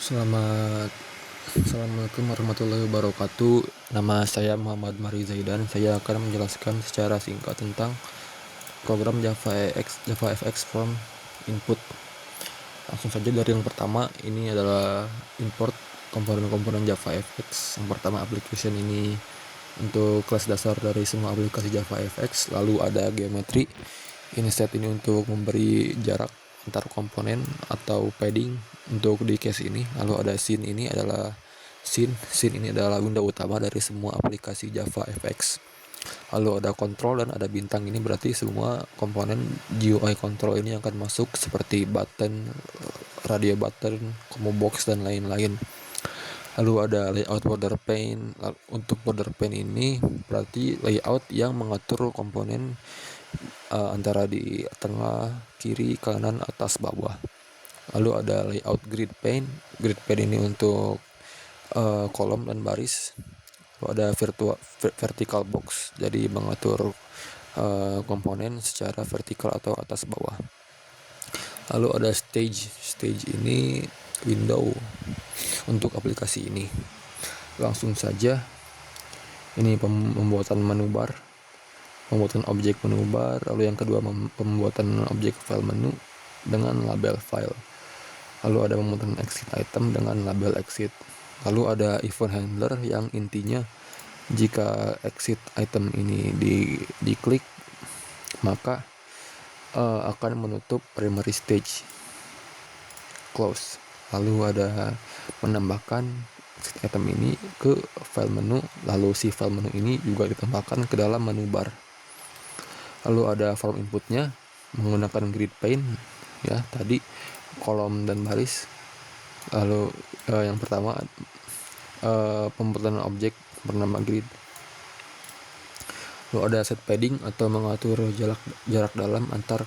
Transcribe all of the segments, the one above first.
Selamat Assalamualaikum warahmatullahi wabarakatuh. Nama saya Muhammad Mari Zaidan. Saya akan menjelaskan secara singkat tentang program JavaFX Form Input. Langsung saja dari yang pertama, ini adalah import komponen-komponen JavaFX. Yang pertama, application ini untuk kelas dasar dari semua aplikasi JavaFX. Lalu ada geometri. Ini set ini untuk memberi jarak antar komponen atau padding untuk di case ini. Lalu ada scene ini adalah scene ini adalah window utama dari semua aplikasi JavaFX. Lalu ada control dan ada bintang, ini berarti semua komponen GUI control ini akan masuk seperti button, radio button, combo box dan lain-lain. Lalu ada layout border pane. Untuk border pane ini berarti layout yang mengatur komponen antara di tengah, kiri, kanan, atas, bawah. Lalu ada layout grid pane. Grid pane ini untuk kolom dan baris. Lalu ada vertical box, jadi mengatur komponen secara vertikal atau atas bawah. Lalu ada stage ini window untuk aplikasi ini. Langsung saja, ini pembuatan menu bar, pembuatan objek menu bar. Lalu yang kedua, pembuatan objek file menu dengan label file. Lalu ada pembuatan exit item dengan label exit. Lalu ada event handler yang intinya jika exit item ini diklik, maka akan menutup primary stage, close. Lalu ada menambahkan exit item ini ke file menu, lalu si file menu ini juga ditambahkan ke dalam menu bar. Lalu ada form inputnya menggunakan grid pane, ya tadi kolom dan baris. Lalu yang pertama pembuatan objek bernama grid. Lalu ada set padding atau mengatur jarak dalam antar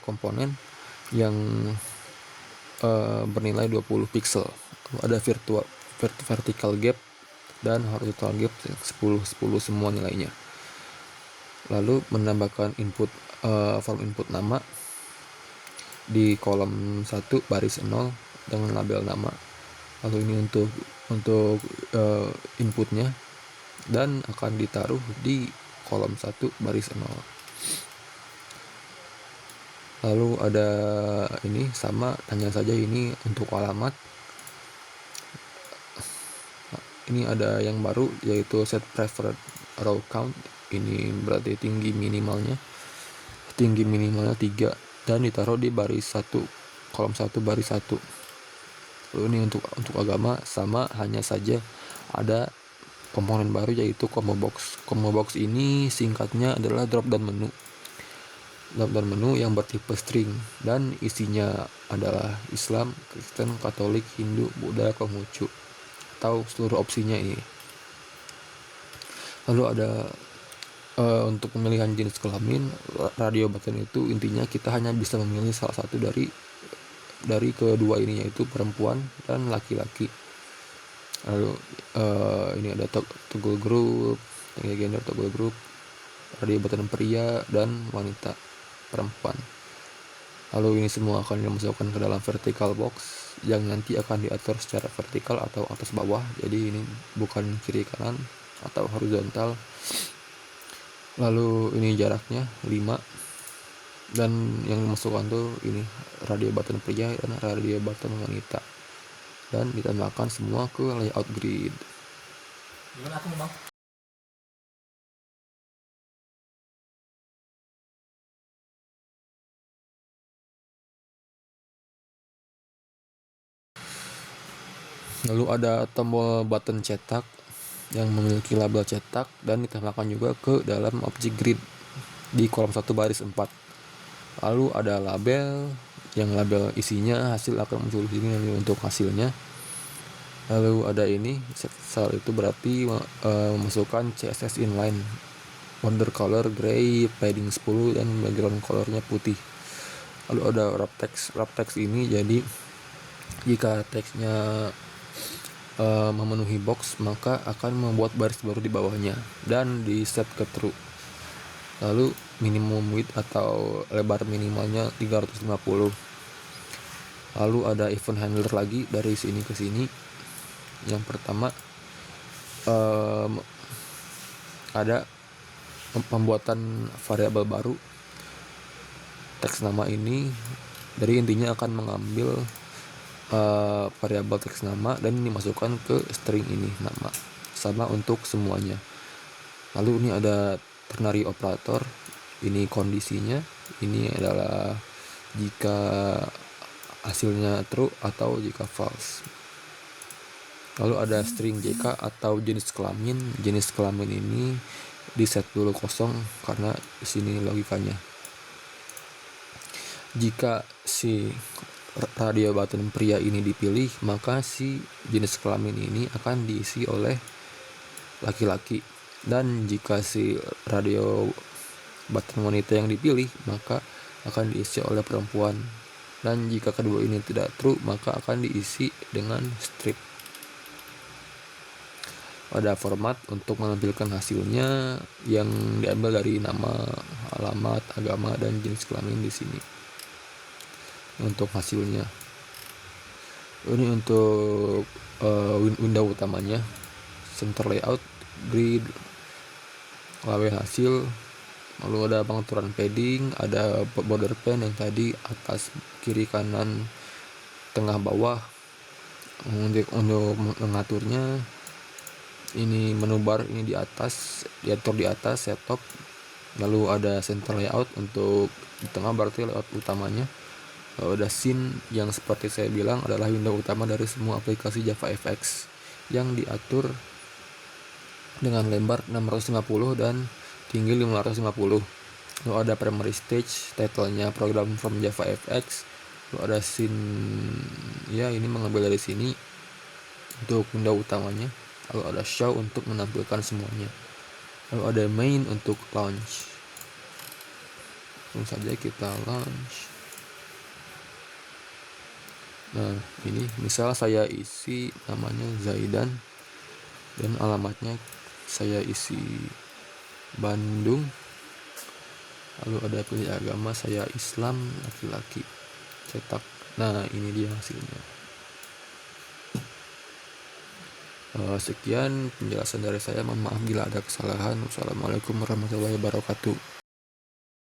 komponen yang bernilai 20 pixel. Lalu ada vertical gap dan horizontal gap 10 semua nilainya. Lalu menambahkan input form input nama di kolom 1 baris 0 dengan label nama. Lalu ini untuk inputnya dan akan ditaruh di kolom 1 baris 0. Lalu ada ini sama, hanya saja ini untuk alamat. Ini ada yang baru yaitu set preferred row count. Ini berarti tinggi minimalnya 3 dan ditaruh di baris 1, kolom 1 baris 1. Lalu ini untuk agama sama, hanya saja ada komponen baru yaitu combo box. Combo box ini singkatnya adalah drop down menu yang bertipe string dan isinya adalah Islam, Kristen, Katolik, Hindu, Buddha, Konghucu, atau seluruh opsinya ini. Lalu ada untuk pemilihan jenis kelamin, radio button itu intinya kita hanya bisa memilih salah satu dari kedua ini, yaitu perempuan dan laki-laki. Lalu ini ada toggle group, gender toggle group, radio button pria dan wanita, perempuan. Lalu ini semua akan dimasukkan ke dalam vertical box yang nanti akan diatur secara vertikal atau atas bawah. Jadi ini bukan kiri kanan atau horizontal. Lalu ini jaraknya 5 dan yang dimasukkan tuh ini radio button pria dan radio button wanita, dan ditambahkan semua ke layout grid. Lalu ada tombol button cetak yang memiliki label cetak dan ditambahkan juga ke dalam objek grid di kolom 1 baris 4. Lalu ada label yang label isinya hasil akan muncul di sini untuk hasilnya. Lalu ada ini cell, itu berarti memasukkan CSS inline, border color gray, padding 10 dan background colornya putih. Lalu ada wrap text ini jadi jika teksnya memenuhi box, maka akan membuat baris baru di bawahnya dan di set ke true. Lalu minimum width atau lebar minimalnya 350. Lalu ada event handler lagi dari sini ke sini. Yang pertama ada pembuatan variabel baru. Teks nama ini dari intinya akan mengambil variabel teks nama dan dimasukkan ke string ini nama, sama untuk semuanya. Lalu ini ada ternary operator, ini kondisinya, ini adalah jika hasilnya true atau jika false. Lalu ada string JK atau jenis kelamin. Jenis kelamin ini di set dulu kosong karena di sini logikanya. Jika si radio button pria ini dipilih, maka si jenis kelamin ini akan diisi oleh laki-laki. Dan jika si radio button wanita yang dipilih, maka akan diisi oleh perempuan. Dan jika kedua ini tidak true, maka akan diisi dengan strip. Ada format untuk menampilkan hasilnya yang diambil dari nama, alamat, agama, dan jenis kelamin di sini. Untuk hasilnya, ini untuk window utamanya, center layout, grid, lawe hasil. Lalu ada pengaturan padding, ada border pen yang tadi atas, kiri, kanan, tengah, bawah. Untuk mengaturnya, ini menu bar ini di atas, diatur di atas setup. Lalu ada center layout untuk di tengah, berarti layout utamanya. Lalu ada scene yang seperti saya bilang adalah window utama dari semua aplikasi JavaFX yang diatur dengan lebar 650 dan tinggi 550. Lalu ada primary stage, title-nya program from JavaFX. Lalu ada scene, ya ini mengambil dari sini untuk window utamanya. Lalu ada show untuk menampilkan semuanya. Lalu ada main untuk launch. Langsung saja kita launch. Nah, ini misal saya isi namanya Zaidan dan alamatnya saya isi Bandung. Lalu ada pilih agama, saya Islam, laki-laki, cetak. Nah, ini dia hasilnya. Sekian penjelasan dari saya. Mohon maaf bila ada kesalahan. Wassalamualaikum warahmatullahi wabarakatuh.